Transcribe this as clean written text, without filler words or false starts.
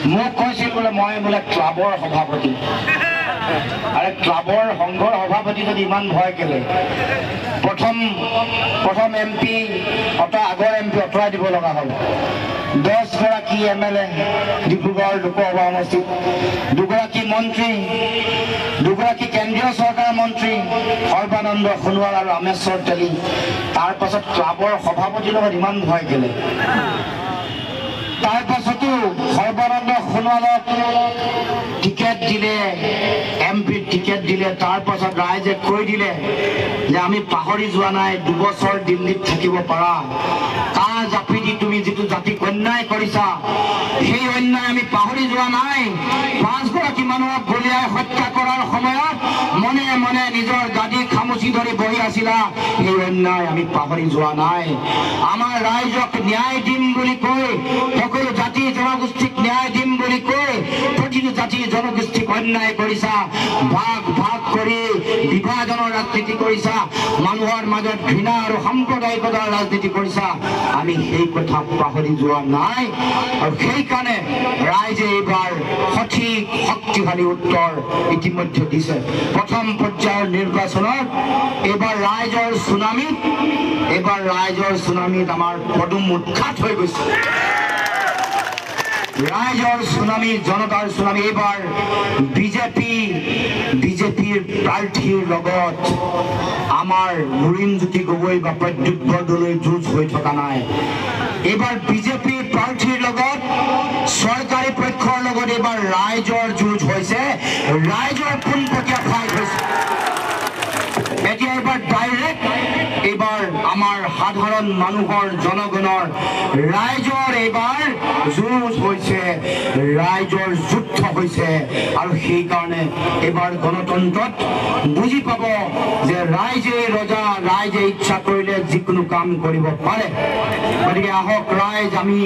মোক কৈছিল বোলে মই বোলে ক্লাবৰ সভাপতি আৰে ক্লাবৰ সংঘৰ সভাপতি যদি ইমান ভয় কেলে প্ৰথম এমপি আগৰ এমপি অঁতৰাই দিব লগা হ'ল 10 গৰাকী এমএলএ ডিব্ৰুগড় লোকসভা সমষ্টিত 2 গৰাকী মন্ত্ৰী 2 গৰাকী কেন্দ্ৰীয় চৰকাৰৰ মন্ত্ৰী সৰ্বানন্দ সোণোৱাল আৰু ৰামেশ্বৰ তেলী তাৰ পাছত ক্লাবৰ সভাপতিৰ লগত ইমান ভয় কেলে তাৰ পাছতো সৰ্বানন্দ সোণোৱালক টিকেট দিলে এমপি টিকেট দিলে তাৰ পাছত ৰাইজে কৈ দিলে যে আমি পাহৰি যোৱা নাই 2 বছৰ দিল্লীত থাকিব পাৰা কা জাপি দি তুমি যেটো জাতি অন্যায় কৰিছা সেই অন্যায় আমি পাহৰি যোৱা নাই 5 গৰাকী মানুহক গলিয়াই হত্যা কৰাৰ সময়ত মনে মনে নিজৰ গাদী খামুচি ধৰি বহি আছিলা এই অন্যায় আমি পাহৰি যোৱা নাই আমাৰ ৰাইজক ন্যায় দিম বুলি কৈ সকলো জাতি জনগোষ্ঠীক ন্যায় দিম বুলি কৈ প্ৰতিটো জাতি জনগোষ্ঠীক অন্যায় কৰিছা ভাগ ভাগ কৰি বিভাজনৰ ৰাজনীতি কৰিছা মানুহৰ মাজত ঘৃণা আৰু সাম্প্ৰদায়িকতাৰ ৰাজনীতি কৰিছা আমি সেই কথা পাহৰি যোৱা নাই আৰু সেই কাৰণে ৰাইজে এইবাৰ সঠিক শক্তিশালী উত্তৰ ইতিমধ্যে দিছে প্ৰথম পৰ্যায়ৰ নিৰ্বাচনত এইবাৰ ৰাইজৰ সুনামিত আমাৰ পদুম উৎখাত হৈ গৈছে ৰাইজৰ সুনামি জনতাৰ সুনামি এইবাৰ বিজেপিৰ প্ৰাৰ্থীৰ লগত আমাৰ লুৰিণজ্যোতি গগৈ বা প্ৰদ্যুৎ বৰদলৈ যুঁজ হৈ থকা নাই এইবাৰ বিজেপিৰ প্ৰাৰ্থীৰ লগত চৰকাৰী পক্ষৰ লগত এইবাৰ ৰাইজৰ যুঁজ হৈছে ৰাইজৰ পোনপটীয়া ফাইট হৈছে এতিয়া এইবাৰ ডাইৰেক্ট এইবাৰ আমাৰ সাধাৰণ মানুহৰ জনগণৰ ৰাইজৰ এইবাৰ যুঁজ হৈছে ৰাইজৰ যুদ্ধ হৈছে আৰু সেই কাৰণে এইবাৰ গণতন্ত্ৰত বুজি পাব যে ৰাইজে ৰজা ৰাইজে ইচ্ছা কৰিলে যিকোনো কাম কৰিব পাৰে গতিকে আহক ৰাইজ আমি